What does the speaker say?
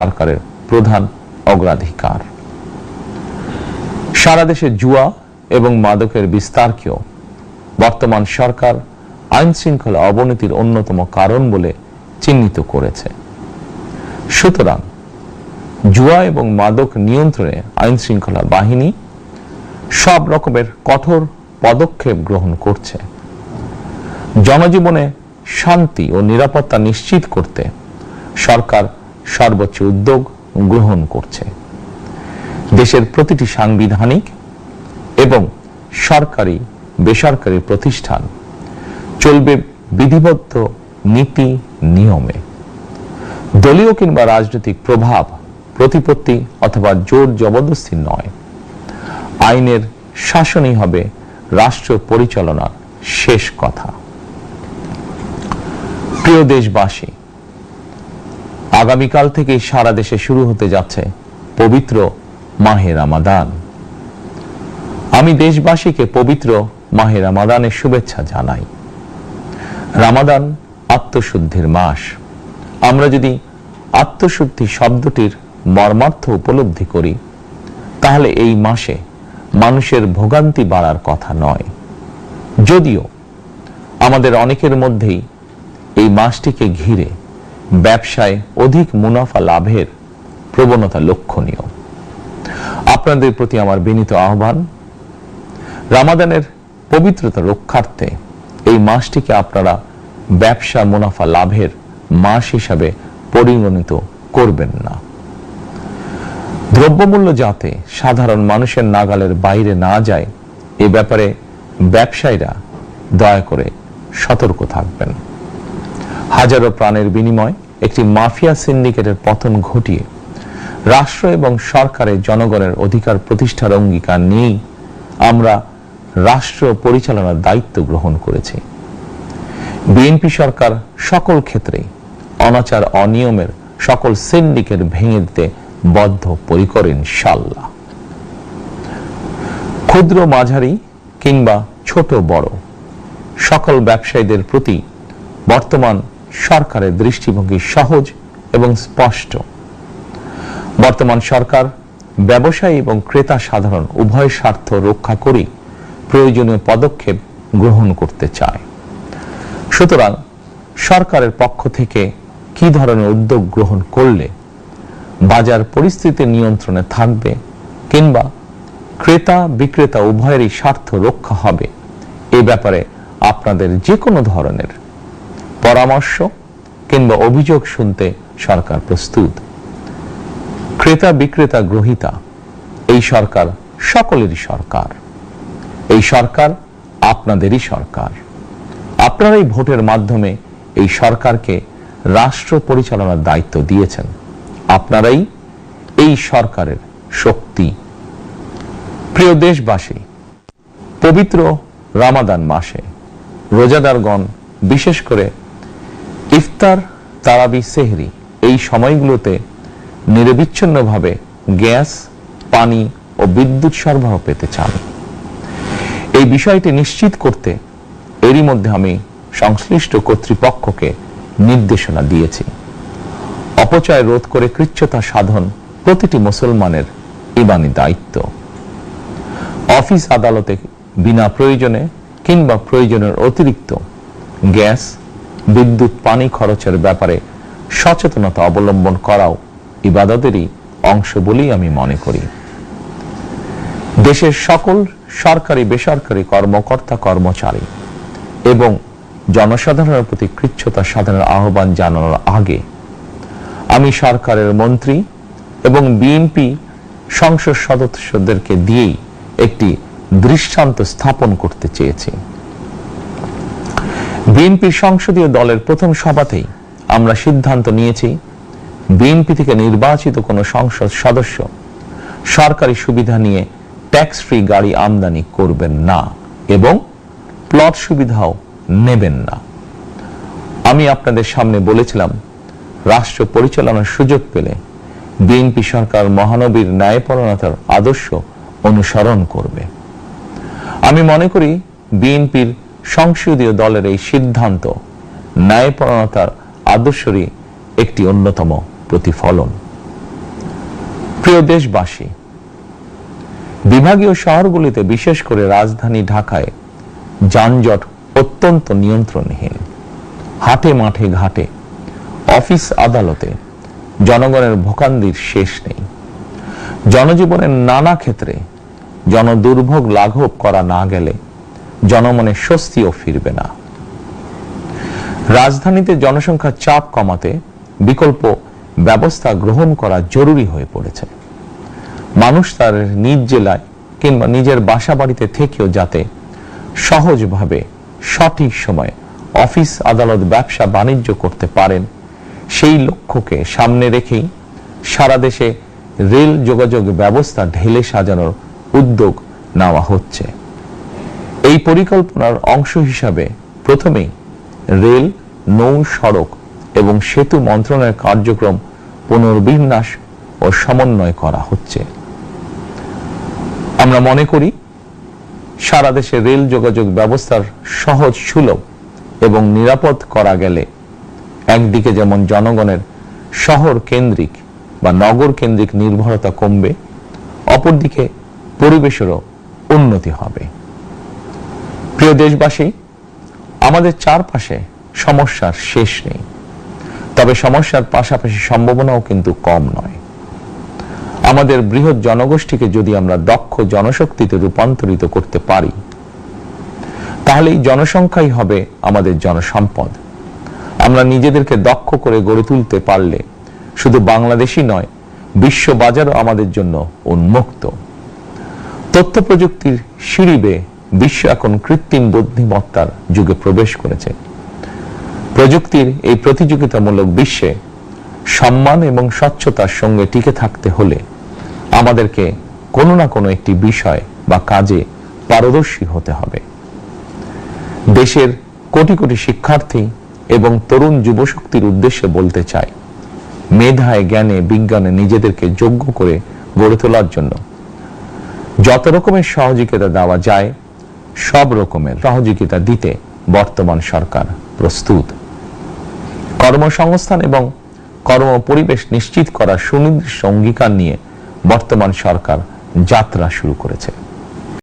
সরকারের প্রধান অগ্রাধিকার। সারা দেশে জুয়া এবং মাদকের বিস্তারকেও বর্তমান সরকার আইন শৃঙ্খলা অবনতির অন্যতম কারণ বলে চিহ্নিত করেছে। সুতরাং জুয়া এবং মাদক নিয়ন্ত্রণে আইন শৃঙ্খলা বাহিনী সব রকমের কঠোর পদক্ষেপ গ্রহণ করছে। জনজীবনে শান্তি ও নিরাপত্তা নিশ্চিত করতে সরকার সর্বোচ্চ উদ্যোগ গ্রহণ করছে। দেশের প্রতিটি সাংবিধানিক এবং সরকারি বেসরকারি প্রতিষ্ঠান চলবে বিধিবদ্ধ নীতি নিয়মে। দলীয় কিংবা রাজনৈতিক প্রভাব, প্রতিপত্তি অথবা জোর জবরদস্তি নয়, আইনের শাসনই হবে রাষ্ট্র পরিচালনার শেষ কথা। প্রিয় দেশবাসী, আগামীকাল থেকে সারা দেশে শুরু হতে যাচ্ছে পবিত্র মাহে রমাদান। আমি দেশবাসীকে পবিত্র মাহে রমাদানের শুভেচ্ছা জানাই। রমাদান আত্মশুদ্ধির মাস। আমরা যদি আত্মশুদ্ধি শব্দটির মর্মার্থ উপলব্ধি করি, তাহলে এই মাসে মানুষের ভোগান্তি বাড়ার কথা নয়। যদিও আমাদের অনেকের মধ্যেই এই মাসটিকে ঘিরে ব্যবসায় অধিক মুনাফা লাভের প্রবণতা লক্ষণীয়। আপনাদের প্রতি আমার বিনীত আহ্বান, রমাদানের পবিত্রতা রক্ষার্থে এই মাসটিকে আপনারা ব্যবসা মুনাফা লাভের মাস হিসাবে পরিগণিত করবেন না। দ্রব্যমূল্য যাতে সাধারণ মানুষের নাগালের বাইরে না যায়, এ ব্যাপারে ব্যবসায়ীরা দয়া করে সতর্ক থাকবেন। হাজারো প্রাণের বিনিময় একটি মাফিয়া সিন্ডিকেটের পতন ঘটিয়ে রাষ্ট্র এবং সরকারের জনগণের অধিকার প্রতিষ্ঠার অঙ্গীকার নিয়েই আমরা রাষ্ট্র পরিচালনার দায়িত্ব গ্রহণ করেছি। বিএনপি সরকার সকল ক্ষেত্রেই অনাচার অনিয়মের সকল সিন্ডিকেট ভেঙে দিতে বদ্ধপরিকর ইনশাআল্লাহ। ক্ষুদ্র মাঝারি কিংবা ছোট বড় সকল ব্যবসায়ীদের প্রতি বর্তমান সরকারের দৃষ্টিভঙ্গি সহজ এবং স্পষ্ট। বর্তমান সরকার ব্যবসায়ী এবং ক্রেতা সাধারণ উভয় স্বার্থ রক্ষা করে প্রয়োজনীয় পদক্ষেপ গ্রহণ করতে চায়। সুতরাং সরকারের পক্ষ থেকে কি ধরনের উদ্যোগ গ্রহণ করলে বাজার পরিস্থিতি নিয়ন্ত্রণে থাকবে কিংবা ক্রেতা বিক্রেতা উভয়েরই স্বার্থ রক্ষা হবে, এ ব্যাপারে আপনাদের যে কোনো ধরনের পরামর্শ কিংবা অভিযোগ শুনতে সরকার প্রস্তুত। ক্রেতা বিক্রেতা গ্রহীতা এই সরকার সকলেরই সরকার। এই সরকার আপনাদেরই সরকার। আপনারাই ভোটের মাধ্যমে এই সরকারকে রাষ্ট্র পরিচালনার দায়িত্ব দিয়েছেন। আপনারাই এই সরকারের শক্তি। প্রিয় দেশবাসী, পবিত্র রমাদান মাসে রোজাদারগণ বিশেষ করে ইফতার, তারাবি, সেহরি এই সময়গুলোতে নিরবিচ্ছিন্নভাবে গ্যাস, পানি ও বিদ্যুৎ সরবরাহ পেতে চান। এই বিষয়টি নিশ্চিত করতে এরই মধ্যে আমি সংশ্লিষ্ট কর্তৃপক্ষকে নির্দেশনা দিয়েছি। অপচয় রোধ করে কৃচ্ছতা সাধন প্রতিটি মুসলমানের ঈমানি দায়িত্ব। অফিস আদালতে বিনা প্রয়োজনে কিংবা প্রয়োজনের অতিরিক্ত গ্যাস, বিদ্যুৎ, পানি খরচের ব্যাপারে সচেতনতা অবলম্বন করাও ইবাদতেরই অংশ বলেই আমি মনে করি। দেশের সকল সরকারি বেসরকারি কর্মকর্তা কর্মচারী এবং জনসাধারণের প্রতি কৃচ্ছতা সাধনের আহ্বান জানানোর আগে আমি সরকারের মন্ত্রী এবং বিএনপি সংসদ সদস্যদেরকে দিয়েই একটি দৃষ্টান্ত স্থাপন করতে চেয়েছি। বিএনপির সংসদীয় দলের প্রথম সভাতেই আমরা সিদ্ধান্ত নিয়েছি, বিএনপি থেকে নির্বাচিত কোনো সংসদ সদস্য সরকারি সুবিধা নিয়ে ট্যাক্স ফ্রি গাড়ি আমদানি করবেন না এবং প্লট সুবিধাও নেবেন না। আমি আপনাদের সামনে বলেছিলাম, রাষ্ট্র পরিচালনার সুযোগ পেলে বিএনপি সরকার মহানবীর ন্যায়পরায়ণতার আদর্শ অনুসরণ করবে। আমি মনে করি বিএনপির সংসদীয় দলের এই সিদ্ধান্ত ন্যায়পরায়ণতার আদর্শেরই একটি অন্যতম প্রতিফলন। প্রিয় দেশবাসী, বিভাগীয় শহরগুলিতে বিশেষ করে রাজধানী ঢাকায় যানজট অত্যন্ত নিয়ন্ত্রণহীন। হাটে মাঠে ঘাটে, অফিস আদালতে জনগণের ভোগান্তির শেষ নেই। জনজীবনের নানা ক্ষেত্রে জনদুর্ভোগ লাঘব করা না গেলে জনমনে স্বস্তিও ফিরবে না। রাজধানীতে জনসংখ্যার চাপ কমাতে বিকল্প ব্যবস্থা গ্রহণ করা জরুরি হয়ে পড়েছে। মানুষ তার নিজ জেলায় কিংবা নিজের বাসা বাড়িতে থেকেও যাতে সহজভাবে সঠিক সময়ে অফিস আদালত ব্যবসা বাণিজ্য করতে পারেন, সেই লক্ষ্যকে সামনে রেখেই সারা দেশে রেল যোগাযোগ ব্যবস্থা ঢেলে সাজানোর উদ্যোগ নেওয়া হচ্ছে। এই পরিকল্পনার অংশ হিসাবে প্রথমেই রেল, নৌ, সড়ক এবং সেতু মন্ত্রণালয়ের কার্যক্রম পুনর্বিন্যাস ও সমন্বয় করা হচ্ছে। আমরা মনে করি সারা দেশে রেল যোগাযোগ ব্যবস্থার সহজ, সুলভ এবং নিরাপদ করা গেলে একদিকে যেমন জনগণের শহর কেন্দ্রিক বা নগর কেন্দ্রিক নির্ভরতা কমবে, অপরদিকে পরিবেশেরও উন্নতি হবে। প্রিয় দেশবাসী, আমাদের চারপাশে সমস্যার শেষ নেই, তবে সমস্যার পাশাপাশি সম্ভাবনাও কিন্তু কম নয়। আমাদের বৃহৎ জনগোষ্ঠীকে যদি আমরা দক্ষ জনশক্তিতে রূপান্তরিত করতে পারি, তাহলে এই জনসংখ্যাই হবে আমাদের জনসম্পদ। আমরা নিজেদেরকে দক্ষ করে গড়ে তুলতে পারলে শুধু বাংলাদেশই নয়, বিশ্ব বাজারও আমাদের জন্য উন্মুক্ত। তথ্য প্রযুক্তির সিঁড়ি বেয়ে বিশ্ব এখন কৃত্রিম বুদ্ধিমত্তার যুগে প্রবেশ করেছে। প্রযুক্তির এই প্রতিযোগিতামূলক বিশ্বে সম্মান এবং স্বচ্ছতার সঙ্গে টিকে থাকতে হলে আমাদেরকে কোনো না কোনো একটি বিষয় বা কাজে পারদর্শী হতে হবে। দেশের কোটি কোটি শিক্ষার্থী এবং তরুণ যুবশক্তির উদ্দেশ্যে বলতে চাই, মেধায়, জ্ঞানে, বিজ্ঞানে নিজেদেরকে যোগ্য করে গড়ে তোলার জন্য যত রকমের সহযোগিতা দেওয়া যায় সব রকমের সহযোগিতা দিতে বর্তমান সরকার প্রস্তুত। কর্মসংস্থান এবং কর্ম পরিবেশ নিশ্চিত করার সুনির্দিষ্ট অঙ্গীকার নিয়ে বর্তমান সরকার যাত্রা শুরু করেছে।